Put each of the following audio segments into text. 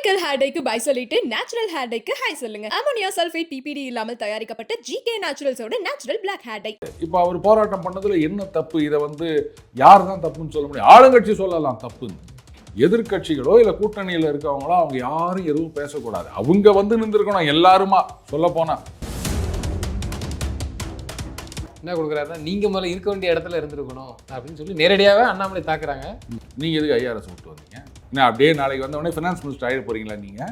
Chemical hair டைக்கு bye சொல்லிட்டு natural hair டைக்கு ஹை சொல்லுங்க. அமோனியா சல்ஃபேட் பிபிடி இல்லாமல் தயாரிக்கப்பட்ட ஜிகே நேச்சுரல்ஸோட நேச்சுரல் பிளாக் ஹேர் டை. இப்போ அவர் போராட்டம் பண்ணதுல என்ன தப்பு? இதை யார் தான் தப்புன்னு சொல்ல முடியும்? ஆளுங்கட்சி சொல்லலாம் தப்புன்னு. எதிர்கட்சிகளோ இல்லை கூட்டணியில் இருக்கவங்களோ அவங்க யாரும் எதுவும் பேசக்கூடாது. அவங்க நின்றுருக்கணும் எல்லாருமா. சொல்ல போனா என்ன கொடுக்குறாருன்னா நீங்கள் முதல்ல இருக்க வேண்டிய இடத்துல இருந்திருக்கணும் அப்படின்னு சொல்லி நேரடியாகவே அண்ணாமலை தாக்குறாங்க. நீங்கள் எதுக்கு ஐஆர்எஸ் விட்டு வந்தீங்க? என்ன அப்படியே நாளைக்கு வந்தவொடனே ஃபினான்ஸ் மினிஸ்டர் ஆகிட போகிறீங்களா நீங்கள்?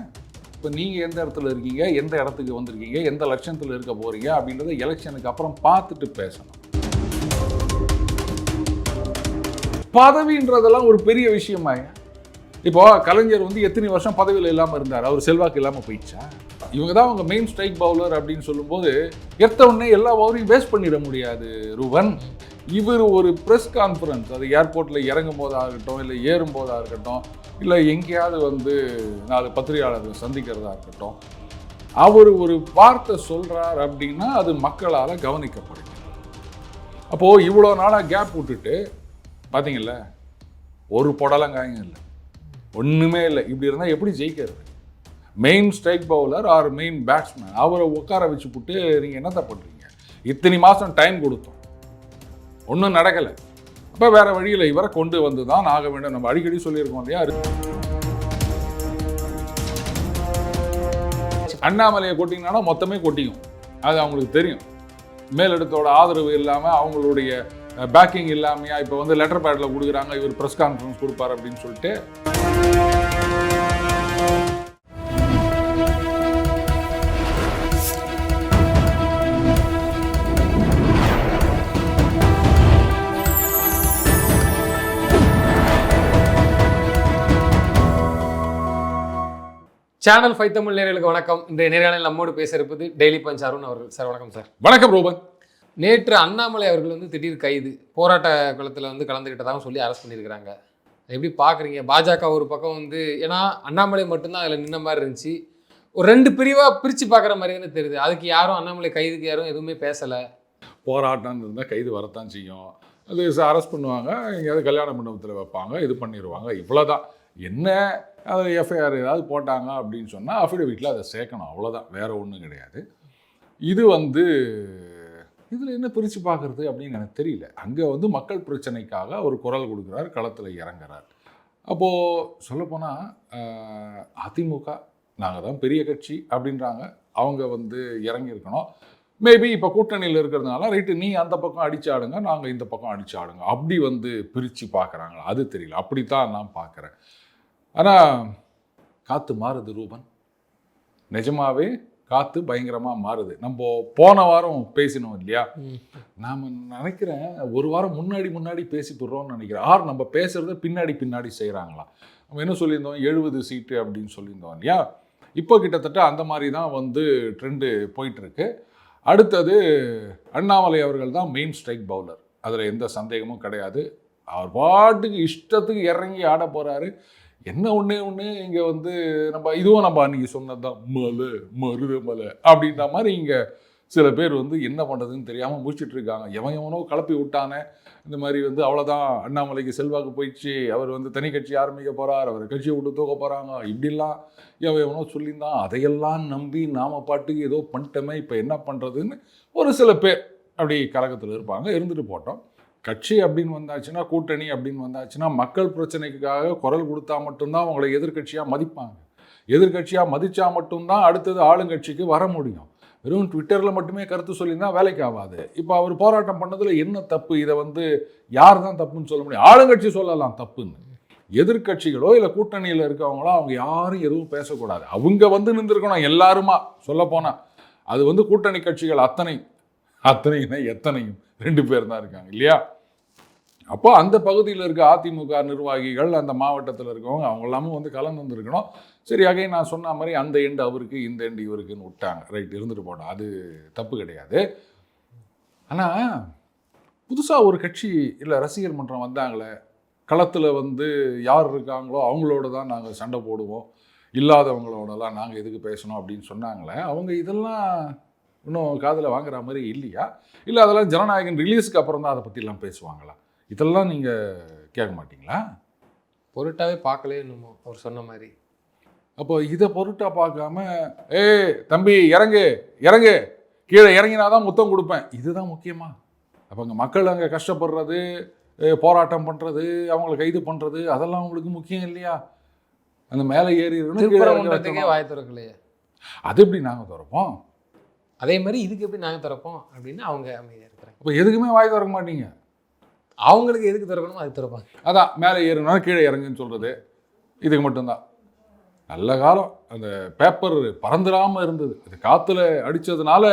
இப்போ நீங்கள் எந்த இடத்துல இருக்கீங்க, எந்த இடத்துக்கு வந்திருக்கீங்க, எந்த லட்சத்தில் இருக்க போகிறீங்க அப்படின்றத எலெக்ஷனுக்கு அப்புறம் பார்த்துட்டு பேசணும். பதவின்றதெல்லாம் ஒரு பெரிய விஷயமாங்க. இப்போ கலைஞர் எத்தனை வருஷம் பதவியில் இல்லாமல் இருந்தார்? அவர் செல்வாக்கு இல்லாமல் போயிடுச்சா? இவங்க தான் அவங்க மெயின் ஸ்ட்ரைக் பவுலர் அப்படின்னு சொல்லும்போது எடுத்த உடனே எல்லா பவுலையும் வேஸ்ட் பண்ணிட முடியாது ரூபன். இவர் ஒரு ப்ரெஸ் கான்ஃபரன்ஸ், அது ஏர்போர்ட்டில் இறங்கும் போதாக இருக்கட்டும், இல்லை ஏறும் போதாக இருக்கட்டும், இல்லை எங்கேயாவது 4 பத்திரிகையாளர்கள் சந்திக்கிறதா இருக்கட்டும், அவர் ஒரு வார்த்தை சொல்கிறார் அப்படின்னா அது மக்களால் கவனிக்கப்படுது. அப்போது இவ்வளோ நாளாக கேப் விட்டுட்டு பார்த்தீங்கல்ல, ஒரு புடலங்காயும் இல்லை, ஒன்றுமே இல்லை. இப்படி இருந்தால் எப்படி ஜெயிக்கிறது? Main strike bowler or main batsman அவரை உட்கார வச்சு போட்டு நீங்கள் என்னத்தை பண்ணுறீங்க? இத்தனை மாதம் டைம் கொடுத்தோம், ஒன்றும் நடக்கலை. அப்போ வேறு வழியில் இவரை கொண்டு வந்து தான் ஆக வேண்டும். நம்ம அடிக்கடி சொல்லியிருக்கோம் இல்லையா, அண்ணாமலையை கொட்டிங்கன்னா மொத்தமே கொட்டிக்கும். அது அவங்களுக்கு தெரியும். மேலிடத்தோட ஆதரவு இல்லாமல், அவங்களுடைய பேக்கிங் இல்லாமையா இப்போ லெட்டர் பேடில் கொடுக்குறாங்க, இவர் ப்ரெஸ் கான்ஃபரன்ஸ் கொடுப்பார் அப்படின்னு சொல்லிட்டு. சேனல் 5 தமிழ் நேயர்களுக்கு வணக்கம். இந்த நேர்காணலில் நம்மோடு பேச இருப்பது டெய்லி பஞ்ச் அருண் அவர்கள். சார் வணக்கம். சார் வணக்கம் ரூபன். நேற்று அண்ணாமலை அவர்கள் திடீர் கைது, போராட்ட களத்தில் கலந்துக்கிட்டதாகவும் சொல்லி அரெஸ்ட் பண்ணியிருக்கிறாங்க. எப்படி பார்க்குறீங்க? பாஜக ஒரு பக்கம் ஏன்னா அண்ணாமலை மட்டும்தான் அதில் நின்ன மாதிரி இருந்துச்சு, ஒரு 2 பிரிவாக பிரித்து பார்க்குற மாதிரி தானே தெரியுது. அதுக்கு யாரும் அண்ணாமலை கைதுக்கு யாரும் எதுவுமே பேசலை. போராட்டம் இருந்தால் கைது வரத்தான் செய்யும். அது அரெஸ்ட் பண்ணுவாங்க, எங்கேயாவது கல்யாண மண்டபத்தில் வைப்பாங்க, இது பண்ணிடுவாங்க, இவ்வளோதான். என்ன அதில் எஃப்ஐஆர் ஏதாவது போட்டாங்க அப்படின்னு சொன்னால் அஃபிடவிட்டில் அதை சேர்க்கணும், அவ்வளோதான், வேறு ஒன்றும் கிடையாது. இது இதில் என்ன பிரித்து பார்க்குறது அப்படின்னு எனக்கு தெரியல. அங்கே மக்கள் பிரச்சனைக்காக ஒரு குரல் கொடுக்குறார், களத்தில் இறங்குறார். அப்போது சொல்லப்போனால் அதிமுக நாங்கள் தான் பெரிய கட்சி அப்படின்றாங்க, அவங்க இறங்கியிருக்கணும். மேபி இப்போ கூட்டணியில் இருக்கிறதுனால ரைட்டு, நீ அந்த பக்கம் அடிச்சு ஆடுங்க, நாங்கள் இந்த பக்கம் அடிச்சு ஆடுங்க, அப்படி பிரித்து பார்க்குறாங்களா அது தெரியல. அப்படித்தான் நான் பார்க்குறேன். ஆனால் காற்று மாறுது ரூபன், நிஜமாவே காற்று பயங்கரமாக மாறுது. நம்ம போன வாரம் பேசினோம் இல்லையா, நாம் நினைக்கிறேன் ஒரு வாரம் முன்னாடி பேசி போடுறோம்னு நினைக்கிறேன். நம்ம பேசுகிறத பின்னாடி செய்கிறாங்களா? நம்ம என்ன சொல்லியிருந்தோம், 70 சீட்டு அப்படின்னு சொல்லியிருந்தோம் இல்லையா. இப்போ கிட்டத்தட்ட அந்த மாதிரி தான் ட்ரெண்டு போயிட்டுருக்கு. அடுத்தது அண்ணாமலை அவர்கள் தான் மெயின் ஸ்ட்ரைக் பவுலர், அதில் எந்த சந்தேகமும் கிடையாது. அவர் பாட்டுக்கு இஷ்டத்துக்கு இறங்கி ஆட போகிறாரு. என்ன ஒன்று இங்கே நம்ம அன்றைக்கி சொன்னது தான், மருதமலை அப்படின்ற மாதிரி இங்கே சில பேர் என்ன பண்ணுறதுன்னு தெரியாமல் முடிச்சிட்ருக்காங்க. எவனோ கலப்பி விட்டானே, இந்த மாதிரி அவ்வளோதான், அண்ணாமலைக்கு செல்வாக்கு போயிடுச்சு, அவர் தனி கட்சி ஆரம்பிக்க போகிறார், அவர் கட்சியை விட்டு தூக்க போகிறாங்க, இப்படிலாம் எவனோ சொல்லியிருந்தான். அதையெல்லாம் நம்பி நாம் பாட்டுக்கு ஏதோ பண்ணிட்டோமே, இப்போ என்ன பண்ணுறதுன்னு ஒரு சில பேர் அப்படி கலக்கத்தில் இருப்பாங்க. இருந்துட்டு போட்டோம். கட்சி அப்படின்னு வந்தாச்சுன்னா, கூட்டணி அப்படின்னு வந்தாச்சுன்னா, மக்கள் பிரச்சனைக்காக குரல் கொடுத்தா மட்டும்தான் அவங்களை எதிர்கட்சியாக மதிப்பாங்க. எதிர்கட்சியாக மதித்தா மட்டும்தான் அடுத்தது ஆளுங்கட்சிக்கு வர முடியும். வெறும் ட்விட்டரில் மட்டுமே கருத்து சொல்லியிருந்தால் வேலைக்கு ஆகாது. இப்போ அவர் போராட்டம் பண்ணதில் என்ன தப்பு? இதை யார் தான் தப்புன்னு சொல்ல முடியும்? ஆளுங்கட்சி சொல்லலாம் தப்புன்னு. எதிர்கட்சிகளோ இல்லை கூட்டணியில் இருக்கவங்களோ அவங்க யாரும் எதுவும் பேசக்கூடாது. அவங்க நின்றுருக்கணும் எல்லாருமா. சொல்ல போனால் அது கூட்டணி கட்சிகள் அத்தனைன்னா எத்தனையும் 2 பேர் தான் இருக்காங்க இல்லையா. அப்போ அந்த பகுதியில் இருக்க அதிமுக நிர்வாகிகள், அந்த மாவட்டத்தில் இருக்கவங்க அவங்க எல்லாமே கலந்து வந்துருக்கணும். சரி, அகைன் நான் சொன்ன மாதிரி அந்த எண்டு அவருக்கு, இந்த எண்டு இவருக்குன்னு விட்டாங்க. ரைட், இருந்துட்டு போட்டோம், அது தப்பு கிடையாது. ஆனால் புதுசாக ஒரு கட்சி இல்லை ரசிகர் மன்றம் வந்தாங்களே, களத்தில் யார் இருக்காங்களோ அவங்களோட தான் நாங்கள் சண்டை போடுவோம், இல்லாதவங்களோடலாம் நாங்கள் எதுக்கு பேசணும் அப்படின்னு சொன்னாங்களே, அவங்க இதெல்லாம் இன்னும் காதில் வாங்குற மாதிரி இல்லையா? இல்லை அதெல்லாம் ஜனநாயகன் ரிலீஸுக்கு அப்புறம் தான் அதை பற்றிலாம் பேசுவாங்களா? இதெல்லாம் நீங்கள் கேட்க மாட்டிங்களா? பொருட்டாவே பார்க்கலே என்னமோ அவர் சொன்ன மாதிரி. அப்போ இதை பொருட்டாக பார்க்காம தம்பி இறங்கு இறங்கு, கீழே இறங்கினாதான் முத்தம் கொடுப்பேன், இதுதான் முக்கியமா? அப்போ அங்கே மக்கள் அங்கே கஷ்டப்படுறது, போராட்டம் பண்ணுறது, அவங்களை கைது பண்ணுறது, அதெல்லாம் அவங்களுக்கு முக்கியம் இல்லையா? அந்த மேலே ஏறி திருப்பரங்குன்றத்துக்கே வாய் திறக்கலையே, அது எப்படி நாங்கள் திறப்போம்? அதே மாதிரி இதுக்கு எப்படி நாங்கள் திறப்போம் அப்படின்னு அவங்க அமைதியாக இருக்கிறாங்க. அப்போ எதுக்குமே வாய் திறக்க மாட்டீங்க. அவங்களுக்கு எதுக்கு திறக்கணுமோ அது திறப்பாங்க. அதான் மேலே ஏறினா கீழே இறங்குன்னு சொல்கிறது, இதுக்கு மட்டும்தான். நல்ல காலம் அந்த பேப்பர் பறந்துடாமல் இருந்தது, அது காற்றுல அடித்ததுனால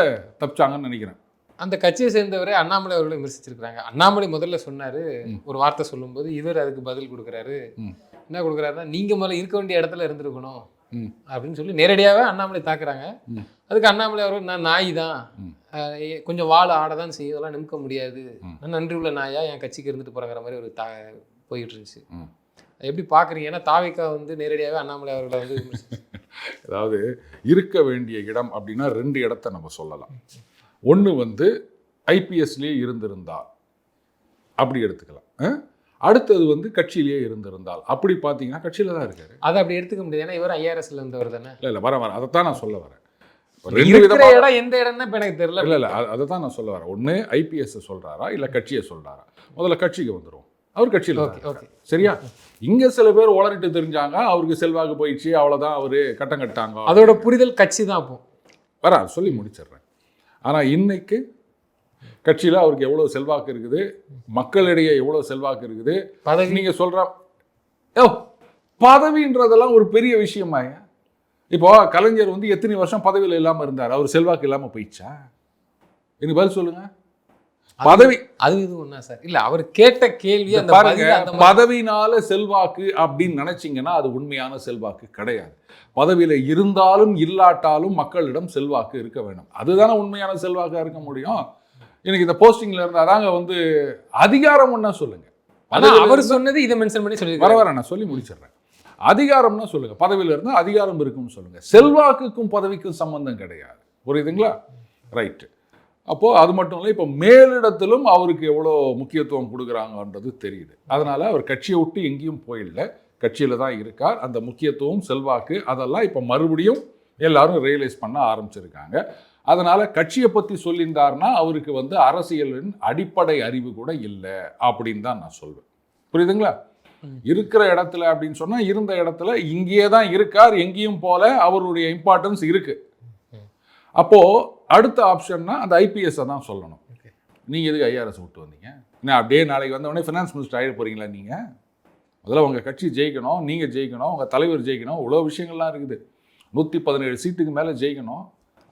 தப்பிச்சாங்கன்னு நினைக்கிறேன். அந்த கட்சியை சேர்ந்தவரே அண்ணாமலை அவர்களும் விமர்சிச்சிருக்கிறாங்க. அண்ணாமலை முதல்ல சொன்னார், ஒரு வார்த்தை சொல்லும்போது இவர் அதுக்கு பதில் கொடுக்குறாரு. என்ன கொடுக்குறாருன்னா, நீங்கள் முதல்ல இருக்க வேண்டிய இடத்துல இருந்திருக்கணும் அப்படின்னு சொல்லி நேரடியாகவே அண்ணாமலை தாக்குறாங்க. அதுக்கு அண்ணாமலை அவர்கள், நான் நாய் தான், கொஞ்சம் வாழை ஆட தான் செய்யும், அதெல்லாம் நிமிக்க முடியாது, நான் நன்றி உள்ள நாயா என் கட்சிக்கு இருந்துட்டு போகிறங்கிற மாதிரி ஒரு போயிட்டு இருந்துச்சு. எப்படி பார்க்குறீங்க? ஏன்னா தாவிக்கா வந்து நேரடியாகவே அண்ணாமலை அவர்களை வந்து அதாவது இருக்க வேண்டிய இடம் அப்படின்னா 2 இடத்த நம்ம சொல்லலாம். ஒன்று வந்து ஐபிஎஸ்லேயே இருந்திருந்தால் அப்படி எடுத்துக்கலாம். அடுத்தது வந்து கட்சியிலேயே இருந்திருந்தால் அப்படி பார்த்தீங்கன்னா கட்சியில் தான் இருக்காரு. அதை அப்படி எடுத்துக்க முடியாது, ஏன்னா இவர் ஐஆர்எஸ்ல இருந்தவர் தானே. இல்லை வர அதைத்தான் நான் சொல்ல வரேன். இடம் எந்த இடம்னா இப்போ எனக்கு தெரியல. இல்லை அதை தான் நான் சொல்ல வரேன். ஒன்று ஐபிஎஸ் சொல்கிறாரா இல்லை கட்சியை சொல்கிறாரா? முதல்ல கட்சிக்கு வந்துடும், அவர் கட்சியில். ஓகே சரியா? இங்கே சில பேர் உளறிட்டு தெரிஞ்சாங்க, அவருக்கு செல்வாக்கு போயிடுச்சு, அவ்வளோதான், அவர் கட்டம் கட்டாங்க. அதோட புரிதல் கட்சி தான். அப்போ சொல்லி முடிச்சிடுறேன். ஆனால் இன்னைக்கு கட்சியில் அவருக்கு எவ்வளோ செல்வாக்கு இருக்குது, மக்களிடையே எவ்வளோ செல்வாக்கு இருக்குது. பதவி நீங்கள் சொல்கிற பதவின்றதெல்லாம் ஒரு பெரிய விஷயமாய. இப்போ கலைஞர் வந்து எத்தனை வருஷம் பதவியில் இல்லாமல் இருந்தார், அவர் செல்வாக்கு இல்லாமல் போயிடுச்சா? எனக்கு பதில் சொல்லுங்க. பதவி அது இது ஒன்றா சார்? இல்லை, அவர் கேட்ட கேள்வி பாருங்க, பதவினால செல்வாக்கு அப்படின்னு நினைச்சிங்கன்னா அது உண்மையான செல்வாக்கு கிடையாது. பதவியில் இருந்தாலும் இல்லாட்டாலும் மக்களிடம் செல்வாக்கு இருக்க வேண்டும், அதுதானே உண்மையான செல்வாக்காக இருக்க முடியும். எனக்கு இந்த போஸ்டிங்ல இருந்தால் தாங்க வந்து அதிகாரம் ஒன்றா சொல்லுங்க. அவர் சொன்னது இதை மென்ஷன் பண்ணி சொல்லி வர நான் சொல்லி முடிச்சிடுறேன். அதிகாரம்னா சொல்லுங்க, பதவியில் இருந்தால் அதிகாரம் இருக்குன்னு சொல்லுங்க. செல்வாக்குக்கும் பதவிக்கும் சம்பந்தம் கிடையாது, புரியுதுங்களா? ரைட்டு. அப்போது அது மட்டும் இல்லை, இப்போ மேலிடத்திலும் அவருக்கு எவ்வளோ முக்கியத்துவம் கொடுக்குறாங்கன்றது தெரியுது. அதனால் அவர் கட்சியை விட்டு எங்கேயும் போயிடல, கட்சியில் தான் இருக்கார். அந்த முக்கியத்துவம், செல்வாக்கு அதெல்லாம் இப்போ மறுபடியும் எல்லாரும் ரியலைஸ் பண்ண ஆரம்பிச்சிருக்காங்க. அதனால் கட்சியை பற்றி சொல்லியிருந்தாருன்னா அவருக்கு வந்து அரசியலின் அடிப்படை அறிவு கூட இல்லை அப்படின்னு தான் நான் சொல்வேன். புரியுதுங்களா? இருக்கிற இடத்துல அப்படின்னு சொன்னால் இருந்த இடத்துல இங்கேயே தான் இருக்கார், எங்கேயும் போல, அவருடைய இம்பார்ட்டன்ஸ் இருக்குது. அப்போது அடுத்த ஆப்ஷன்னா அந்த ஐபிஎஸ்ஸை தான் சொல்லணும். நீங்கள் எதுக்கு ஐஆர்எஸ் விட்டு வந்தீங்க? என்ன அப்படியே நாளைக்கு வந்தவொடனே ஃபினான்ஸ் மினிஸ்டர் ஆகிட போகிறீங்களா? நீங்கள் முதல்ல உங்கள் கட்சி ஜெயிக்கணும், நீங்கள் ஜெயிக்கணும், உங்கள் தலைவர் ஜெயிக்கணும், இவ்வளோ விஷயங்கள்லாம் இருக்குது. 117 சீட்டுக்கு மேலே ஜெயிக்கணும்,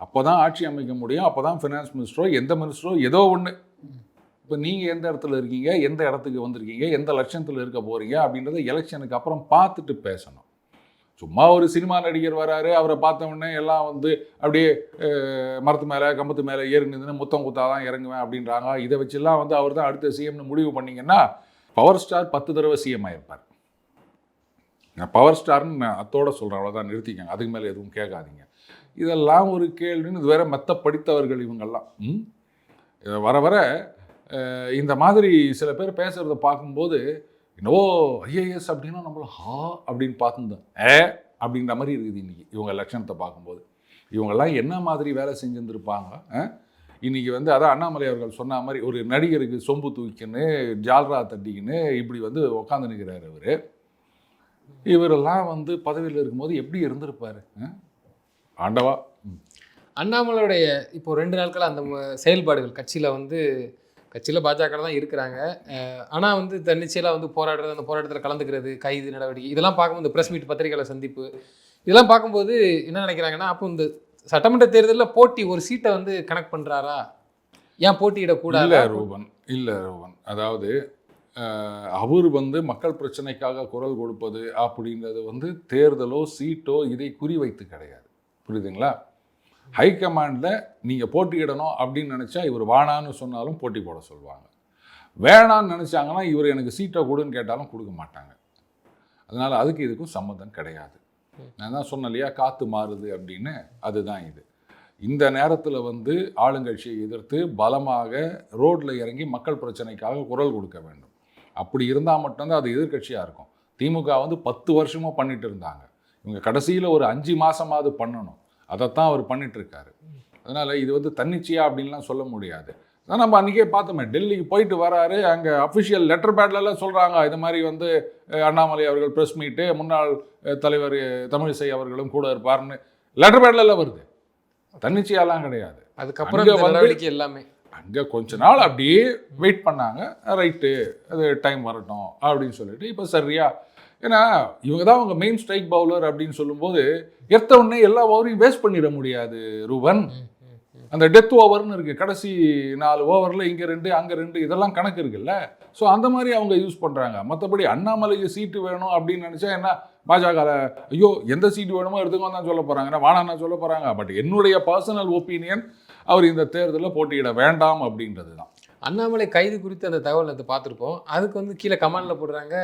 அப்போ தான் ஆட்சி அமைக்க முடியும், அப்போ தான் ஃபினான்ஸ் மினிஸ்டரோ எந்த மினிஸ்டரோ ஏதோ ஒன்று. இப்போ நீங்கள் எந்த இடத்துல இருக்கீங்க, எந்த இடத்துக்கு வந்திருக்கீங்க, எந்த லட்சத்தில் இருக்க போகிறீங்க அப்படின்றத எலெக்ஷனுக்கு அப்புறம் பார்த்துட்டு பேசணும். சும்மா ஒரு சினிமா நடிகர் வராரு, அவரை பார்த்த உடனே எல்லாம் வந்து அப்படியே மரத்து மேலே கம்பத்து மேலே ஏறி நின்று முத்தம் குத்தா தான் இறங்குவேன் அப்படின்றாங்க. இதை வச்செல்லாம் வந்து அவர் தான் அடுத்த சிஎம்னு முடிவு பண்ணிங்கன்னா பவர் ஸ்டார் 10 தடவை சிஎம் ஆகிருப்பார். நான் பவர் ஸ்டார்னு நான் அத்தோட சொல்கிறேன், அவ்வளோதான், நிறுத்திக்கங்க, அதுக்கு மேலே எதுவும் கேட்காதீங்க. இதெல்லாம் ஒரு கேள்வின்னு இது வேற மெத்த படித்தவர்கள் இவங்கெல்லாம். வர வர இந்த மாதிரி சில பேர் பேசுகிறத பார்க்கும்போது என்னவோ ஐஏஎஸ் அப்படின்னா நம்மள அப்படின்னு பார்த்துருந்தோம், அப்படின்ற மாதிரி இருக்குது இன்றைக்கி இவங்க லட்சணத்தை பார்க்கும்போது. இவங்கெல்லாம் என்ன மாதிரி வேலை செஞ்சுருந்துருப்பாங்க. இன்றைக்கி வந்து அதான் அண்ணாமலை அவர்கள் சொன்ன மாதிரி ஒரு நடிகருக்கு சொம்பு தூக்கின்னு ஜால்ரா தட்டிக்கின்னு இப்படி வந்து உட்காந்து நிற்கிறார் அவர். இவரெல்லாம் வந்து பதவியில் இருக்கும்போது எப்படி இருந்திருப்பார் ஆண்டவா. அண்ணாமலையுடைய இப்போ 2 நாட்கள் அந்த செயல்பாடுகள் கட்சியில் பாஜக தான் இருக்கிறாங்க, ஆனால் வந்து தன்னிச்சையாக வந்து போராடுறது, அந்த போராட்டத்தில் கலந்துக்கிறது, கைது நடவடிக்கை, இதெல்லாம் பார்க்கும்போது இந்த ப்ரெஸ் மீட், பத்திரிகையாளர் சந்திப்பு, இதெல்லாம் பார்க்கும்போது என்ன நினைக்கிறாங்கன்னா, அப்போ இந்த சட்டமன்ற தேர்தலில் போட்டி ஒரு சீட்டை வந்து கனெக்ட் பண்ணுறாரா, ஏன் போட்டியிடக்கூடாது? இல்லை ரோவன், அதாவது அவர் வந்து மக்கள் பிரச்சனைக்காக குரல் கொடுப்பது அப்படின்றது வந்து தேர்தலோ சீட்டோ இதை குறிவைத்து கிடையாது, புரியுதுங்களா? ஹைகமாண்டில் நீங்கள் போட்டியிடணும் அப்படின்னு நினச்சா இவர் வானான்னு சொன்னாலும் போட்டி போட சொல்லுவாங்க. வேணான்னு நினச்சாங்கன்னா இவர் எனக்கு சீட்டை கொடுன்னு கேட்டாலும் கொடுக்க மாட்டாங்க. அதனால் அதுக்கு இதுக்கும் சம்மந்தம் கிடையாது. நான் தான் சொன்னேன் இல்லையா, காற்று மாறுது அப்படின்னு, அதுதான் இது. இந்த நேரத்தில் வந்து ஆளுங்கட்சியை எதிர்த்து பலமாக ரோட்டில் இறங்கி மக்கள் பிரச்சனைக்காக குரல் கொடுக்க வேண்டும். அப்படி இருந்தால் மட்டும்தான் அது எதிர்கட்சியாக இருக்கும். திமுக வந்து 10 வருஷமாக பண்ணிட்டு இருந்தாங்க. இவங்க கடைசியில் ஒரு 5 மாதமாவது பண்ணணும். அதைத்தான் அவர் பண்ணிட்டுருக்காரு. அதனால் இது வந்து தன்னிச்சையா அப்படின்லாம் சொல்ல முடியாது. அதான் நம்ம அன்றைக்கே பார்த்தோமே, டெல்லிக்கு போயிட்டு வராரு, அங்கே அஃபிஷியல் லெட்டர் பேட்லலாம் சொல்கிறாங்க இது மாதிரி வந்து அண்ணாமலை அவர்கள் ப்ரெஸ் மீட்டு, முன்னாள் தலைவர் தமிழிசை அவர்களும் கூட இருப்பார்னு லெட்டர் பேட்லலாம் வருது. தன்னிச்சையாலாம் கிடையாது. அதுக்கப்புறம் இந்த நடவடிக்கை எல்லாமே அங்கே கொஞ்ச நாள் அப்படியே வெயிட் பண்ணாங்க. ரைட்டு, அது டைம் வரட்டும் அப்படின்னு சொல்லிட்டு இப்போ சரியா. ஏன்னா இவங்க தான் அவங்க மெயின் ஸ்ட்ரைக் பவுலர் அப்படின்னு சொல்லும்போது எடுத்த உடனே எல்லா ஓவரையும் வேஸ்ட் பண்ணிட முடியாது ரூபன். அந்த டெத் ஓவர்னு இருக்குது, கடைசி 4 ஓவரில் இங்கே 2 அங்கே 2 இதெல்லாம் கணக்கு இருக்குல்ல. ஸோ அந்த மாதிரி அவங்க யூஸ் பண்ணுறாங்க. மற்றபடி அண்ணாமலைக்கு சீட்டு வேணும் அப்படின்னு நினச்சா என்ன, பாஜக ஐயோ எந்த சீட்டு வேணுமோ எடுத்துக்கோ தான் சொல்ல போகிறாங்க, வானான்னா சொல்ல போகிறாங்க. பட் என்னுடைய பர்சனல் ஒப்பீனியன், அவர் இந்த தேர்தலில் போட்டியிட வேண்டாம் அப்படின்றது தான். அண்ணாமலை கைது குறித்து அந்த தகவல் அதை பார்த்துருப்போம். அதுக்கு வந்து கீழே கமெண்டில் போடுறாங்க,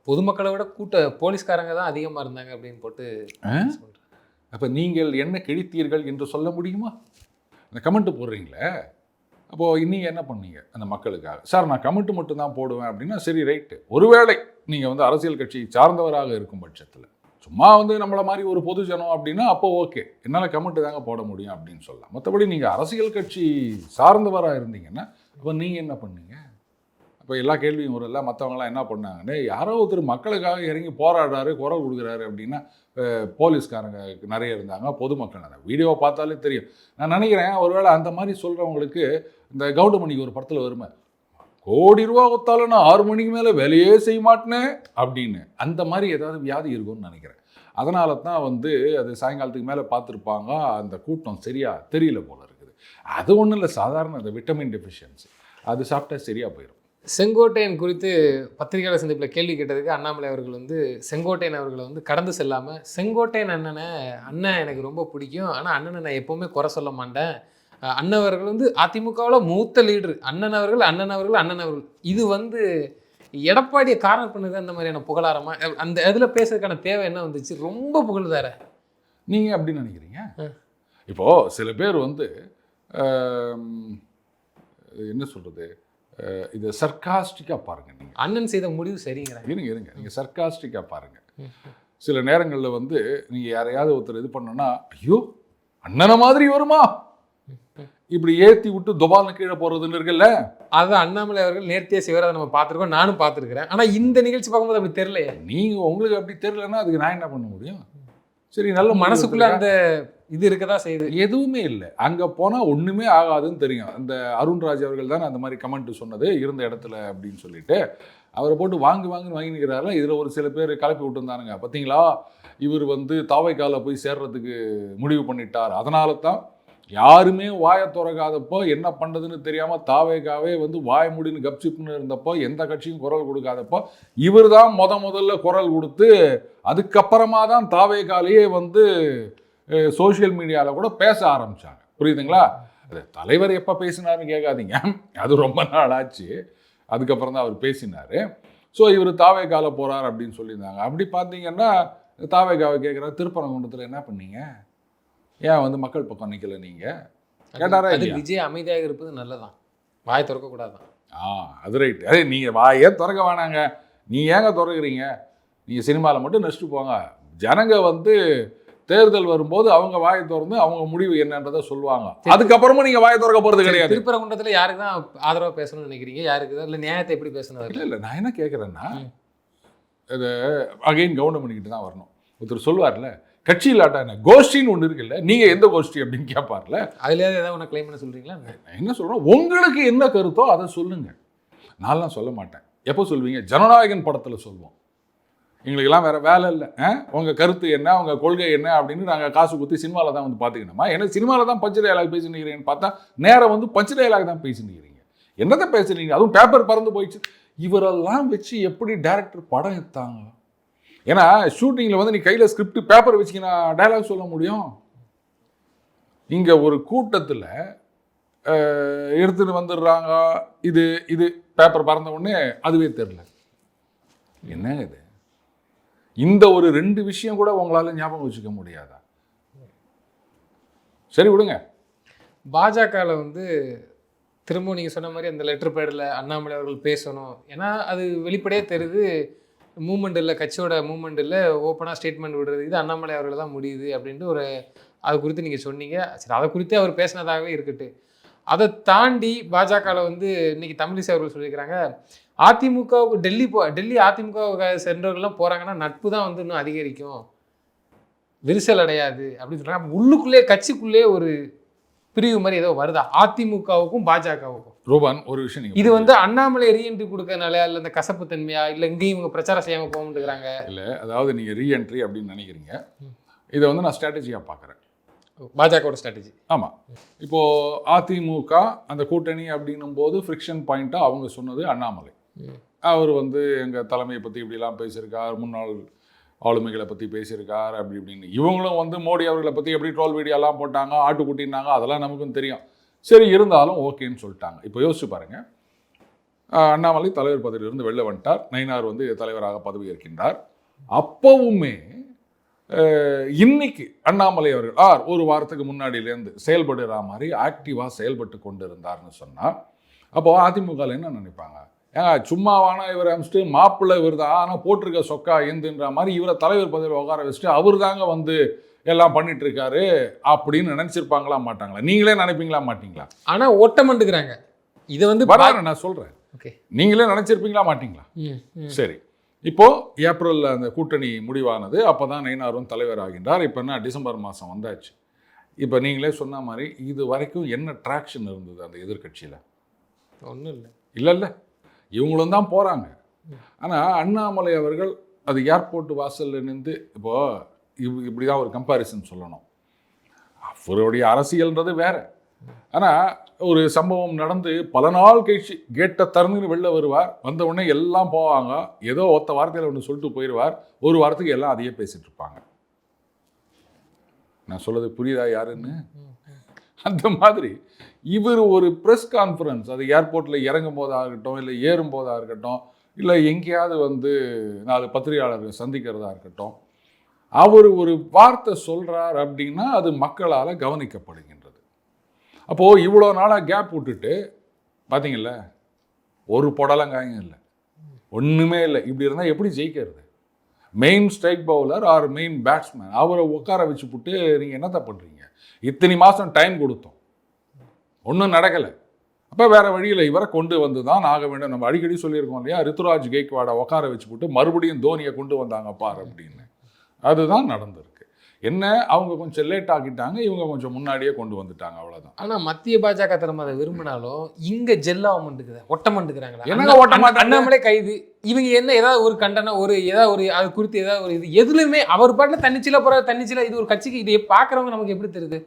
பொதுமக்களை விட போலீஸ்காரங்க தான் அதிகமாக இருந்தாங்க அப்படின்னு போட்டு சொல்கிறாங்க. அப்போ நீங்கள் என்ன கிழித்தீர்கள் என்று சொல்ல முடியுமா? அந்த கமெண்ட்டு போடுறீங்களே, அப்போது நீங்கள் என்ன பண்ணீங்க அந்த மக்களுக்காக? சார் நான் கமெண்ட்டு மட்டும்தான் போடுவேன் அப்படின்னா சரி ரைட்டு. ஒருவேளை நீங்கள் வந்து அரசியல் கட்சியை சார்ந்தவராக இருக்கும் பட்சத்தில், சும்மா வந்து நம்மளை மாதிரி ஒரு பொதுஜனம் அப்படின்னா அப்போ ஓகே, என்னால் கமெண்ட்டு தாங்க போட முடியும் அப்படின்னு சொல்லலாம். மற்றபடி நீங்கள் அரசியல் கட்சி சார்ந்தவராக இருந்தீங்கன்னா அப்போ நீங்கள் என்ன பண்ணீங்க? அப்போ எல்லா கேள்வியும் ஒரு எல்லாம் மற்றவங்களாம் என்ன பண்ணாங்கன்னு, யாரோ ஒருத்தர் மக்களுக்காக இறங்கி போராடுறாரு, குரல் கொடுக்குறாரு அப்படின்னா போலீஸ்காரங்க நிறைய இருந்தாங்க, பொதுமக்கள் நிறைய. வீடியோவை பார்த்தாலே தெரியும். நான் நினைக்கிறேன் ஒருவேளை அந்த மாதிரி சொல்கிறவங்களுக்கு இந்த கவுண்டமணிக்கு ஒரு படத்தில் வருமே, கோடி ரூபா கொடுத்தாலும் நான் 6 மணிக்கு மேலே வேலையே செய்ய மாட்டேனே அப்படின்னு, அந்த மாதிரி ஏதாவது வியாதி இருக்கும்னு நினைக்கிறேன். அதனால தான் வந்து அது சாயங்காலத்துக்கு மேலே பார்த்துருப்பாங்க, அந்த கூட்டம் சரியாக தெரியல போல இருக்குது. அது ஒன்றும் இல்லை, சாதாரண அந்த விட்டமின் டெஃபிஷியன்சி, அது சாப்பிட்டா சரியாக போயிடும். செங்கோட்டையன் குறித்து பத்திரிகையாளர் சந்திப்பில் கேள்வி கேட்டதுக்கு அண்ணாமலை அவர்கள் வந்து செங்கோட்டையன் அவர்களை வந்து கடந்து செல்லாமல், செங்கோட்டையன் அண்ணன் எனக்கு ரொம்ப பிடிக்கும், ஆனால் அண்ணனை நான் எப்போவுமே குறை சொல்ல மாட்டேன், அண்ணன் அவர்கள் வந்து அதிமுகவில் மூத்த லீடரு, அண்ணன் அவர்கள் இது வந்து எடப்பாடியை காரணம் பண்ணுறது அந்த மாதிரியான புகழாரமாக அந்த இதில் பேசுறதுக்கான தேவை என்ன வந்துச்சு? ரொம்ப புகழ்தார நீங்கள் அப்படி நினைக்கிறீங்க? இப்போது சில பேர் வந்து என்ன சொல்கிறது, இதை சர்க்காஸ்டிக்காக பாருங்கள். நீங்கள் அண்ணன் செய்த முடிவு சரிங்கிறாங்க. இருங்க நீங்கள் சர்க்காஸ்டிக்காக பாருங்கள். சில நேரங்களில் வந்து நீங்கள் யாரையாவது ஒருத்தர் இது பண்ணோன்னா, ஐயோ அண்ணனை மாதிரி வருமா இப்படி ஏற்றி விட்டு துபால்னு கீழே போகிறதுன்னு இருக்குல்ல. அதுதான் அண்ணாமலை அவர்கள் நேர்த்தியாக செய்வார், அதை நம்ம பார்த்துருக்கோம், நானும் பார்த்துருக்கிறேன். ஆனால் இந்த நிகழ்ச்சி பார்க்கும்போது அப்படி தெரியலையே. நீங்கள் உங்களுக்கு அப்படி தெரியலன்னா அதுக்கு நான் என்ன பண்ண முடியும்? சரி, நல்ல மனசுக்குள்ளே அந்த இது இருக்கதான் செய்யுது. எதுவுமே இல்லை, அங்கே போனால் ஒன்றுமே ஆகாதுன்னு தெரியும். அந்த அருண்ராஜ் அவர்கள் தானே அந்த மாதிரி கமெண்ட் சொன்னது, இருந்த இடத்துல அப்படின்னு சொல்லிட்டு அவரை போட்டு வாங்கிக்கிறாரு. இதில் ஒரு சில பேர் கலப்பி விட்டுருந்தானுங்க, பார்த்தீங்களா இவர் வந்து தாவைக்கால போய் சேர்றதுக்கு முடிவு பண்ணிட்டார், அதனால தான் யாருமே வாயை திறக்காதப்போ என்ன பண்ணுறதுன்னு தெரியாமல் தாவேக்காவே வந்து வாய் முடின்னு கப்சிப்னு இருந்தப்போ, எந்த கட்சியும் குரல் கொடுக்காதப்போ இவர் தான் முதல்ல குரல் கொடுத்து, அதுக்கப்புறமா தான் தாவேக்காலேயே வந்து சோஷியல் மீடியாவில் கூட பேச ஆரம்பித்தாங்க. புரியுதுங்களா? அது தலைவர் எப்போ பேசினாருன்னு கேட்காதீங்க, அது ரொம்ப நாள் ஆச்சு, அதுக்கப்புறம் தான் அவர் பேசினார். ஸோ இவர் தாவேக்கால போகிறார் அப்படின்னு சொல்லியிருந்தாங்க. அப்படி பார்த்தீங்கன்னா தாவேக்காவை கேட்குறாரு, திருப்பரங்குன்றத்தில் என்ன பண்ணீங்க, ஏன் வந்து மக்கள் பக்கம் நிற்கல நீங்கள் கேட்டாரா? விஜய் அமைதியாக இருப்பது நல்லதான், வாய் திறக்கக்கூடாதான். அது ரைட்டு. அதே நீங்கள் வாயே திறக்க வேணாங்க, நீங்கள் ஏங்க திறக்கிறீங்க, நீங்கள் சினிமாவில் மட்டும் நெக்ஸ்ட்டு போங்க. ஜனங்க வந்து தேர்தல் வரும்போது அவங்க வாயை திறந்து அவங்க முடிவு என்னன்றதை சொல்லுவாங்க, அதுக்கப்புறமா நீங்கள் வாயை திறக்க போகிறது கிடையாது. திருப்பரங்குன்றத்தில் யாருக்கு தான் ஆதரவாக பேசணும்னு நினைக்கிறீங்க, யாருக்கு தான் இல்லை நியாயத்தை எப்படி பேசணும்? இல்லை நான் என்ன கேட்குறேன்னா, இது அகைன் கவர்மெண்ட் பண்ணிக்கிட்டு தான் வரணும். ஒருத்தர் சொல்லுவார்ல, கட்சி இல்லாட்டா என்ன கோஷ்டின்னு ஒன்று இருக்குல்ல, நீங்கள் எந்த கோஷ்டி அப்படின்னு கேட்பார்ல, அதுலேயே ஏதாவது ஒன்று கிளைம் பண்ண சொல்கிறீங்களா? நான் என்ன சொல்கிறேன், உங்களுக்கு என்ன கருத்தோ அதை சொல்லுங்கள். நான்லாம் சொல்ல மாட்டேன். எப்போ சொல்வீங்க? ஜனநாயகன் படத்தில் சொல்லுவோம், எங்களுக்கெல்லாம் வேறு வேலை இல்லை, உங்கள் கருத்து என்ன, உங்கள் கொள்கை என்ன அப்படின்னு நாங்கள் காசு கொடுத்து சினிமாவில் தான் வந்து பார்த்துக்கணுமா? ஏன்னா சினிமாவில் தான் பஞ்சு டயலாக் பேசினுக்கிறீங்கன்னு பார்த்தா நேரம் வந்து பஞ்சு டயலாக் தான் பேசினுக்கிறீங்க. என்னதான் பேசுறீங்க? அதுவும் பேப்பர் பறந்து போயிடுச்சு. இவரெல்லாம் வச்சு எப்படி டைரக்டர் படம் எடுத்தாங்க? ஏன்னா ஷூட்டிங்கில் வந்து நீ கையில் ஸ்கிரிப்ட் பேப்பர் வச்சுக்கினா டயலாக் சொல்ல முடியும். இங்கே ஒரு கூட்டத்தில் எடுத்துகிட்டு வந்துடுறாங்க, இது பேப்பர் பறந்த உடனே அதுவே தெரில. என்னங்க இது? இந்த ஒரு 2 விஷயம் கூட உங்களால் ஞாபகம் வச்சுக்க முடியாதா? சரி விடுங்க. பாஜகவில் வந்து திரும்ப நீங்கள் சொன்ன மாதிரி அந்த லெட்டர் பேடில் அண்ணாமலை அவர்கள் பேசணும், ஏன்னா அது வெளிப்படையாக தெரியுது, மூமெண்ட் இல்லை, கட்சியோட மூமெண்ட் இல்லை, ஓப்பனாக ஸ்டேட்மெண்ட் விடுறது இது அண்ணாமலை அவர்கள் தான் முடியுது அப்படின்ட்டு ஒரு அது குறித்து நீங்கள் சொன்னீங்க. சரி, அதை குறித்து அவர் பேசினதாகவே இருக்கட்டு. அதை தாண்டி பாஜகவில் வந்து இன்னைக்கு தமிழிசை அவர்கள் சொல்லியிருக்கிறாங்க, அதிமுகவுக்கு டெல்லி அதிமுக சென்றவர்கள்லாம் போகிறாங்கன்னா நட்பு தான் வந்து இன்னும் அதிகரிக்கும், விரிசல் அடையாது அப்படின்னு சொல்கிறாங்க. உள்ளுக்குள்ளே கட்சிக்குள்ளே ஒரு பிரிவு மாதிரி ஏதோ வருதா அதிமுகவுக்கும் பாஜகவுக்கும்? ரூபான், ஒரு விஷயம் நீங்க இது வந்து அண்ணாமலை ரீஎன்ட்ரி கொடுக்கறனால இல்லை இந்த கசப்பு தன்மையா இல்லை இங்கேயும் இவங்க பிரச்சாரம் செய்யாமல் போகணுங்கிறாங்க? இல்லை, அதாவது நீங்கள் ரீஎன்ட்ரி அப்படின்னு நினைக்கிறீங்க, இதை வந்து நான் ஸ்ட்ராட்டஜியாக பார்க்குறேன். பாஜகவோட ஸ்ட்ராட்டஜி. ஆமாம். இப்போது அதிமுக அந்த கூட்டணி அப்படின்னும் போது ஃப்ரிக்ஷன் பாயிண்ட்டாக அவங்க சொன்னது அண்ணாமலை. அவர் வந்து எங்கள் தலைமையை பற்றி இப்படிலாம் பேசியிருக்கார், முன்னாள் ஆளுமைகளை பற்றி பேசியிருக்கார் அப்படி இப்படின்னு. இவங்களும் வந்து மோடி அவர்களை பற்றி எப்படி ட்ரோல் வீடியோலாம் போட்டாங்க, ஆட்டுக்குட்டினாங்க, அதெல்லாம் நமக்கும் தெரியும். சரி, இருந்தாலும் ஓகேன்னு சொல்லிட்டாங்க. இப்போ யோசிச்சு பாருங்கள், அண்ணாமலை தலைவர் பதவியிலிருந்து வெளில வந்துட்டார், நயினார் வந்து தலைவராக பதவி ஏற்கின்றார். அப்போவுமே இன்னைக்கு அண்ணாமலை அவர்கள் ஒரு வாரத்துக்கு முன்னாடியிலேருந்து செயல்படுற மாதிரி ஆக்டிவாக செயல்பட்டு கொண்டு இருந்தார்னு சொன்னால், அப்போது அதிமுகவில் என்ன நினைப்பாங்க? சும்மாவானா இவரை அமிச்சிட்டு மாப்பிள்ளை இவர் தான், ஆனால் போட்டிருக்க சொக்கா எந்துன்ற மாதிரி இவரை தலைவர் பதவியில் உட்கார வச்சுட்டு அவர் தாங்க வந்து எல்லாம் பண்ணிட்டு இருக்காரு அப்படின்னு நினைச்சிருப்பாங்களா மாட்டாங்களா? நீங்களே நினைப்பீங்களா மாட்டீங்களா? ஆனால் ஓட்டமண்டுக்கிறாங்க. இதை வந்து நான் சொல்கிறேன், ஓகே, நீங்களே நினைச்சிருப்பீங்களா மாட்டீங்களா? சரி, இப்போது ஏப்ரலில் அந்த கூட்டணி முடிவானது, அப்போ தான் நயினாரும் தலைவர் ஆகின்றார். இப்போ என்ன டிசம்பர் மாதம் வந்தாச்சு. இப்போ நீங்களே சொன்ன மாதிரி இது வரைக்கும் என்ன ட்ராக்ஷன் இருந்தது அந்த எதிர்கட்சியில்? ஒன்றும் இல்லை. இல்லை, இவங்களும் தான் போகிறாங்க. ஆனால் அண்ணாமலை அவர்கள் அது ஏர்போர்ட் வாசலில் நின்று, இப்போது இப்படி தான் ஒரு கம்பேரிசன் சொல்லணும். அவருடைய அரசியல்ன்றது வேறு. ஆனால் ஒரு சம்பவம் நடந்து பல நாள் கழிச்சு கேட்டை திறந்துன்னு வெளில வருவார், வந்த உடனே எல்லாம் போவாங்க, ஏதோ ஒத்த வார்த்தையில் ஒன்று சொல்லிட்டு போயிடுவார், ஒரு வாரத்துக்கு எல்லாம் அதையே பேசிகிட்டு இருப்பாங்க. நான் சொல்கிறது புரியுதா யாருன்னு? அந்த மாதிரி இவர் ஒரு ப்ரெஸ் கான்ஃபரன்ஸ், அது ஏர்போர்ட்டில் இறங்கும் போதாக இருக்கட்டும், இல்லை ஏறும் போதாக இருக்கட்டும், இல்லை எங்கேயாவது வந்து 4 பத்திரிகையாளர்கள் சந்திக்கிறதா இருக்கட்டும், அவர் ஒரு வார்த்தை சொல்கிறார் அப்படின்னா அது மக்களால் கவனிக்கப்படுகின்றது. அப்போது இவ்வளோ நாளாக கேப் விட்டுட்டு பார்த்தீங்கல்ல, ஒரு புடலங்காயும் இல்லை, ஒன்றுமே இல்லை. இப்படி இருந்தால் எப்படி ஜெயிக்கிறது? Main strike bowler or main batsman அவரை உட்கார வச்சு போட்டு நீங்கள் என்னத்தை பண்ணுறீங்க? இத்தனை மாதம் டைம் கொடுத்தோம், ஒன்றும் நடக்கலை. அப்போ வேறு வழியில் இவரை கொண்டு வந்து தான் ஆக வேண்டும். நம்ம அடிக்கடி சொல்லியிருக்கோம் இல்லையா, ரித்துராஜ் கெய்க்வாடை உட்கார வச்சு போட்டு மறுபடியும் தோனியை கொண்டு வந்தாங்க பார் அப்படின்னு. அதுதான் நடந்திருக்கு. என்ன, அவங்க கொஞ்சம் லேட் ஆகிட்டாங்க, இவங்க கொஞ்சம் முன்னாடியே கொண்டு வந்துட்டாங்க, அவ்வளோதான். ஆனால் மத்திய பாஜக தலைமை அதை விரும்பினாலும் இங்கே ஜெல்லாக மாட்டுக்குது, ஒட்ட மாட்டுக்கிறாங்களா? என்ன ஓட்ட மாட்டாங்க? அண்ணாமலை கைது, இவங்க என்ன ஏதாவது ஒரு கண்டனம், ஏதாவது ஒரு அது குறித்து ஏதாவது ஒரு இது எதுலையுமே அவர் பாட்டில் தன்னிச்சையில் போகிறார். தன்னிச்சையில் இது ஒரு கட்சிக்கு இதை பார்க்குறவங்க நமக்கு எப்படி தெரியுது?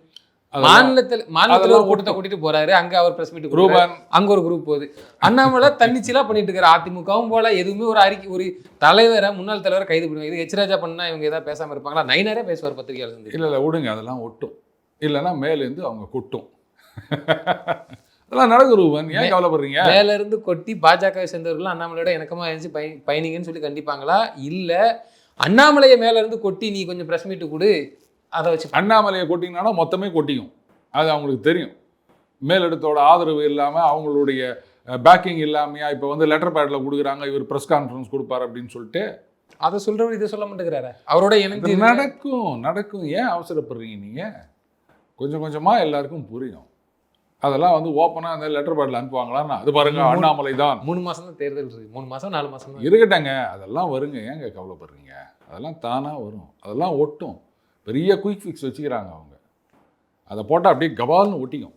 மாநிலத்தில் ஒரு கூட்டத்தை கூட்டிட்டு போறாரு, அங்க அவர் பிரஸ் மீட் கொடுக்குறாரு, அங்க ஒரு குரூப் போகுது. அண்ணாமலை தன்னிச்சையா பண்ணிட்டு இருக்காரு. அதிமுகவும் போல எதுவுமே ஒரு அறிக்கை, ஒரு தலைவரை, முன்னாள் தலைவரை கைது பண்ணுவாங்க. இது எச் ராஜா பண்ணா இவங்க ஏதாவது பேசாம இருப்பாங்களா? நயினாரே பேசுவார் பத்திரிகையாளர் சந்தி. இல்லை விடுங்க, அதெல்லாம் ஒட்டும், இல்லைன்னா மேலேருந்து அவங்க கொட்டும். அதெல்லாம் நடக்குது ரூபன், ஏன் கவலைப்படுறீங்க? மேல இருந்து கொட்டி பாஜகவை சேர்ந்தவர்கள் அண்ணாமலையோட இணக்கமா இருந்துச்சு பயணிங்கன்னு சொல்லி கண்டிப்பாங்களா? இல்ல அண்ணாமலையை மேல இருந்து கொட்டி நீ கொஞ்சம் பிரஸ் மீட்டு கொடு, அதை வச்சு அண்ணாமலையை கொட்டிங்கன்னா மொத்தமே கொட்டிக்கும். அது அவங்களுக்கு தெரியும். மேலிடத்தோட ஆதரவு இல்லாமல், அவங்களுடைய பேக்கிங் இல்லாமையா இப்போ வந்து லெட்டர் பேடில் கொடுக்குறாங்க, இவர் ப்ரெஸ் கான்ஃபரன்ஸ் கொடுப்பார் அப்படின்னு சொல்லிட்டு. அதை சொல்கிறவர் இதை சொல்ல மாட்டேங்கிறாரு. அவரோட எனக்கு நடக்கும். ஏன் அவசரப்படுறீங்க நீங்கள்? கொஞ்சம் கொஞ்சமாக எல்லாருக்கும் புரியும். அதெல்லாம் வந்து ஓப்பனாக அந்த லெட்டர் பேடில் அனுப்புவாங்களான்னா, அது பாருங்க அண்ணாமலை தான். 3 மாதம் தான் தேர்தல் இருக்குது, 3 மாதம் 4 மாதம் தான் இருக்கட்டாங்க. அதெல்லாம் வருங்க, ஏங்க கவலைப்படுறீங்க? அதெல்லாம் தானாக வரும், அதெல்லாம் ஒட்டும். பெரிய குயிக் ஃபிக்ஸ் வச்சுக்கிறாங்க அவங்க. அதை போட்டால் அப்படியே கபால்னு ஒட்டிக்கும்,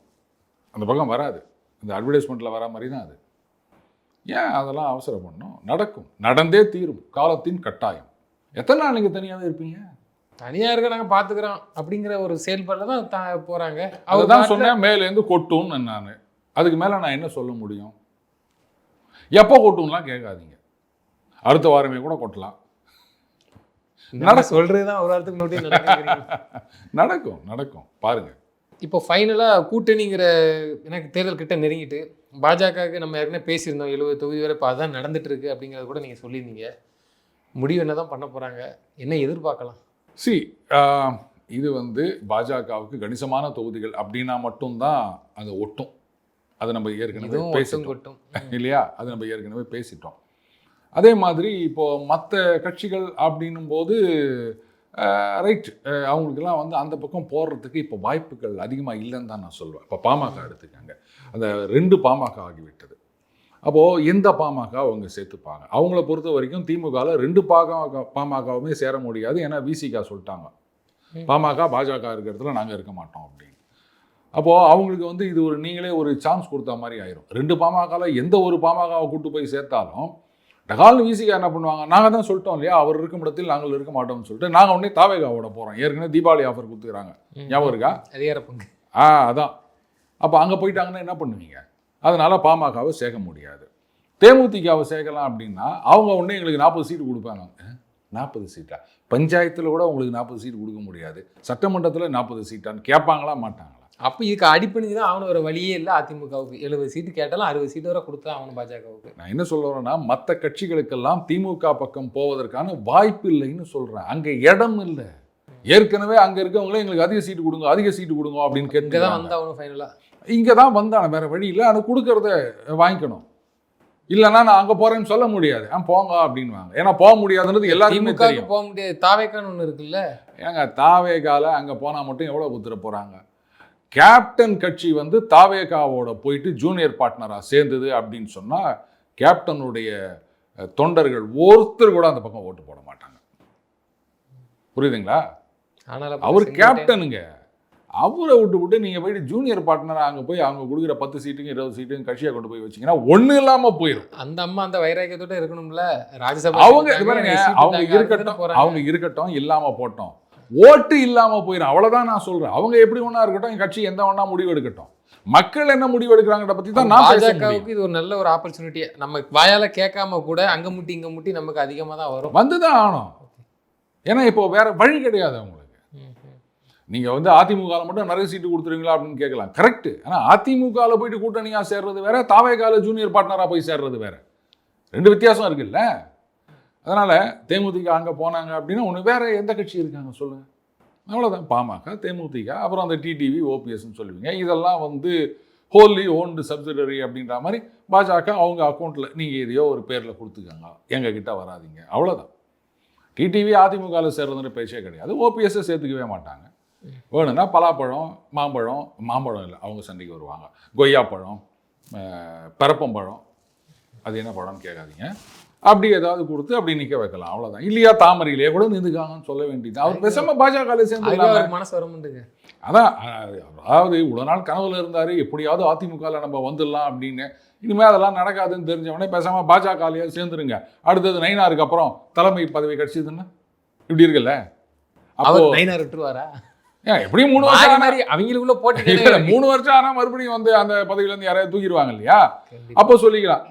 அந்த பக்கம் வராது. இந்த அட்வர்டைஸ்மெண்ட்டில் வர மாதிரி தான் அது. ஏன் அதெல்லாம் அவசரம் பண்ணணும்? நடக்கும், நடந்தே தீரும், காலத்தின் கட்டாயம். எத்தனை நாள் நீங்கள் தனியாகவே இருப்பீங்க? தனியாக இருக்க நாங்கள் பார்த்துக்குறோம் அப்படிங்கிற ஒரு செயல்பாடில் தான் போகிறாங்க. அவர் தான் சொன்னேன், மேலேருந்து கொட்டும்னு. நான் அதுக்கு மேலே நான் என்ன சொல்ல முடியும்? எப்போ கொட்டும்லாம் கேட்காதீங்க, அடுத்த வாரமே கூட கொட்டலாம். சொல்கிறது தான் ஒரு வாரத்துக்கு முன்னாடி நடக்கும் பாருங்க. இப்போ ஃபைனலாக கூட்டணிங்கிற எனக்கு தேர்தல் கிட்ட நெருங்கிட்டு பாஜகவுக்கு நம்ம ஏற்கனவே பேசியிருந்தோம் 70 தொகுதி வரை இப்போ அதான் நடந்துட்டு இருக்கு அப்படிங்கிறத கூட நீங்கள் சொல்லியிருந்தீங்க. முடிவு என்ன தான் பண்ண போகிறாங்க, என்ன எதிர்பார்க்கலாம்? இது வந்து பாஜகவுக்கு கணிசமான தொகுதிகள் அப்படின்னா மட்டும்தான் அது ஒட்டும். அது நம்ம ஏற்கனவே பேசிட்டோம் இல்லையா? அது நம்ம ஏற்கனவே பேசிட்டோம். அதே மாதிரி இப்போது மற்ற கட்சிகள் அப்படின்னும் போது ரைட், அவங்களுக்கெல்லாம் வந்து அந்த பக்கம் போடுறதுக்கு இப்போ வாய்ப்புகள் அதிகமாக இல்லைன்னு தான் நான் சொல்லுவேன். இப்போ பாமக எடுத்துக்காங்க, அந்த 2 பாமக ஆகிவிட்டது. அப்போது எந்த பாமக அவங்க சேர்த்துப்பாங்க? அவங்கள பொறுத்த வரைக்கும் திமுகவில் 2 பாமகவுமே சேர முடியாது. ஏன்னா விசிகா சொல்லிட்டாங்க, பாமக பாஜக இருக்கிறதுல நாங்கள் இருக்க மாட்டோம் அப்படின்னு. அப்போது அவங்களுக்கு வந்து இது ஒரு நீங்களே ஒரு சான்ஸ் கொடுத்த மாதிரி ஆயிரும். 2 பாமகவில் எந்த ஒரு பாமகவை கூட்டு போய் சேர்த்தாலும் டகால்னு விசிகா என்ன பண்ணுவாங்க, நாங்கள் தான் சொல்லிட்டோம் இல்லையா, அவர் இருக்கும் இடத்தில் நாங்கள் இருக்க மாட்டோம்னு சொல்லிட்டு நாங்கள் உடனே தாவேகாவோட போகிறோம். ஏற்கனவே தீபாவளி ஆஃபர் கொடுத்துக்கிறாங்க, ஞாபகம் இருக்கா? அதிகாரப்பங்கு. அதான். அப்போ அங்கே போயிட்டாங்கன்னா என்ன பண்ணுவீங்க? அதனால் பாமகவை சேர்க்க முடியாது. தேமுதிகவை சேர்க்கலாம் அப்படின்னா அவங்க உடனே எங்களுக்கு 40 சீட்டு கொடுப்பாங்க. 40 சீட்டா? பஞ்சாயத்தில் கூட உங்களுக்கு 40 சீட்டு கொடுக்க முடியாது, சட்டமன்றத்தில் 40 சீட்டான்னு கேட்பாங்களா மாட்டாங்களா? அப்போ இதுக்கு அடிப்பணிஞ்சு தான் அவனு ஒரு வழியே இல்லை. அதிமுகவுக்கு 70 சீட்டு கேட்டாலும் 60 சீட்டு வரை கொடுத்தா அவனு பாஜகவுக்கு. நான் என்ன சொல்ல வரேன்னா, மற்ற கட்சிகளுக்கெல்லாம் திமுக பக்கம் போவதற்கான வாய்ப்பு இல்லைன்னு சொல்கிறேன். அங்கே இடம் இல்லை. ஏற்கனவே அங்கே இருக்கவங்களே எங்களுக்கு அதிக சீட்டு கொடுங்க, அதிக சீட்டு கொடுங்க அப்படின்னு கேட்டு இங்கே தான் வந்து அவனு ஃபைனலாக இங்கே தான் வந்தான, வேற வழி இல்லை. அது கொடுக்கறத வாங்கிக்கணும். இல்லைன்னா நான் அங்கே போகிறேன்னு சொல்ல முடியாது. போங்க அப்படின்வாங்க. ஏன்னா போக முடியாதுன்றது எல்லாருக்குமே தெரியும். போக முடியாது. தாவேக்கான்னு ஒன்று இருக்குல்ல, ஏங்க தாவேகால அங்கே போனால் மட்டும் எவ்வளோ குத்துற போகிறாங்க? கேப்டன் கட்சி வந்து தாவேகாவோட போயிட்டு ஜூனியர் பார்ட்னராக சேர்ந்தது அப்படின்னு சொன்னால் கேப்டனுடைய தொண்டர்கள் ஒருத்தர் கூட அந்த பக்கம் ஓட்டு போட மாட்டாங்க. புரியுதுங்களா? அவர் கேப்டனுங்க. அவரை விட்டு நீங்கள் போயிட்டு ஜூனியர் பார்ட்னராக அங்கே போய் அவங்க கொடுக்குற 10 சீட்டுக்கும் 20 சீட்டுக்கும் கட்சியை கொண்டு போய் வச்சிங்கன்னா ஒன்றும் இல்லாமல் போயிடும். அந்த அம்மா அந்த வைராக்கியத்தோட இருக்கணும்ல. ராஜ்யசபா அவங்க இருக்கட்டும், இல்லாமல் போட்டோம், ஓட்டு இல்லாமல் போயிடும். அவ்வளோதான் நான் சொல்கிறேன். அவங்க எப்படி ஒன்றா இருக்கட்டும், என் கட்சி எந்த ஒன்றா முடிவு எடுக்கட்டும். மக்கள் என்ன முடிவு எடுக்கிறாங்கன்ற பற்றி தான் நான் பாஜகவுக்கு இது ஒரு நல்ல ஒரு ஆப்பர்ச்சுனிட்டி. நம்ம வாயால் கேட்காம கூட அங்கே முட்டி இங்கே முட்டி நமக்கு அதிகமாக தான் வரும். வந்து தான் ஆகணும். ஏன்னா இப்போ வேற வழி கிடையாது அவங்களுக்கு. நீங்கள் வந்து அதிமுகவில் மட்டும் நிறைய சீட்டு கொடுத்துருவீங்களா அப்படின்னு கேட்கலாம், கரெக்டு. ஆனால் அதிமுகவில் போயிட்டு கூட்டணியாக சேர்றது வேற, தாவேகால ஜூனியர் பார்ட்னராக போய் சேர்றது வேற, 2 வித்தியாசம் இருக்குல்ல. அதனால் தேமுதிக அங்கே போனாங்க அப்படின்னா ஒன்று வேற எந்த கட்சி இருக்காங்க சொல்லுங்கள்? அவ்வளோதான். பாமக, தேமுதிக, அப்புறம் அந்த டிடிவி, ஓபிஎஸ்ன்னு சொல்லுவீங்க. இதெல்லாம் வந்து ஹோல்லி ஓன்டு சப்சிடரி அப்படின்ற மாதிரி பாஜக அவங்க அக்கௌண்ட்டில் நீங்கள் எதையோ ஒரு பேரில் கொடுத்துக்கோங்க, எங்கள் கிட்ட வராதிங்க, அவ்வளோதான். டிடிவி அதிமுகவில் சேர்றதுன்ற பேச்சே கிடையாது. ஓபிஎஸ்ஸை சேர்த்துக்கவே மாட்டாங்க. வேணும்னா பலாப்பழம், மாம்பழம் இல்லை, அவங்க சண்டைக்கு வருவாங்க. கொய்யாப்பழம், பரப்பம்பழம், அது என்ன பழம்னு கேட்காதீங்க, அப்படி ஏதாவது கொடுத்து அப்படி நிற்க வைக்கலாம், அவ்வளோதான். இல்லையா தாமரையிலேயே கூட நின்றுக்காங்கன்னு சொல்ல வேண்டியது. அவர் பேசாம பாஜக சேர்ந்து மனசு வரமுண்டுங்க. அதான், அதாவது இவ்வளோ நாள் கனவுல இருந்தார், எப்படியாவது அதிமுகவில் நம்ம வந்துடலாம் அப்படின்னு. இனிமேல் அதெல்லாம் நடக்காதுன்னு தெரிஞ்சவொடனே பேசாமல் பாஜகலையே சேர்ந்துருங்க. அடுத்தது நயினாருக்கு அப்புறம் தலைமை பதவி கிடைச்சதுன்னா இப்படி இருக்குல்ல. அப்போ நயினார் விட்டுருவாரா? எப்படியும் 3 வருஷம் அவங்களுக்குள்ள போட்டு 3 வருஷம் ஆனால் மறுபடியும் வந்து அந்த பதவியிலேருந்து யாரையாவது தூக்கிடுவாங்க இல்லையா? அப்போ சொல்லிக்கலாம்,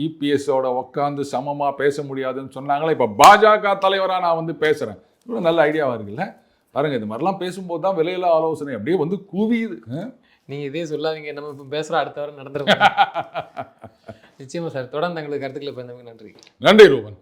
இபிஎஸோட உட்காந்து சமமாக பேச முடியாதுன்னு சொன்னாங்களே, இப்போ பாஜக தலைவராக நான் வந்து பேசுகிறேன். இவ்வளோ நல்ல ஐடியாவாக இருக்குல்ல பாருங்கள். இது மாதிரிலாம் பேசும்போது தான் விலையில ஆலோசனை அப்படியே வந்து குவியுது. நீங்கள் இதே சொல்லாதீங்க, நம்ம இப்போ பேசுகிற அடுத்த வாரம் நடந்துருக்கோம். நிச்சயமாக சார். தொடர்ந்து தங்களுக்கு கருத்துக்களை பயந்தவங்க நன்றி. நன்றி ரூபன்.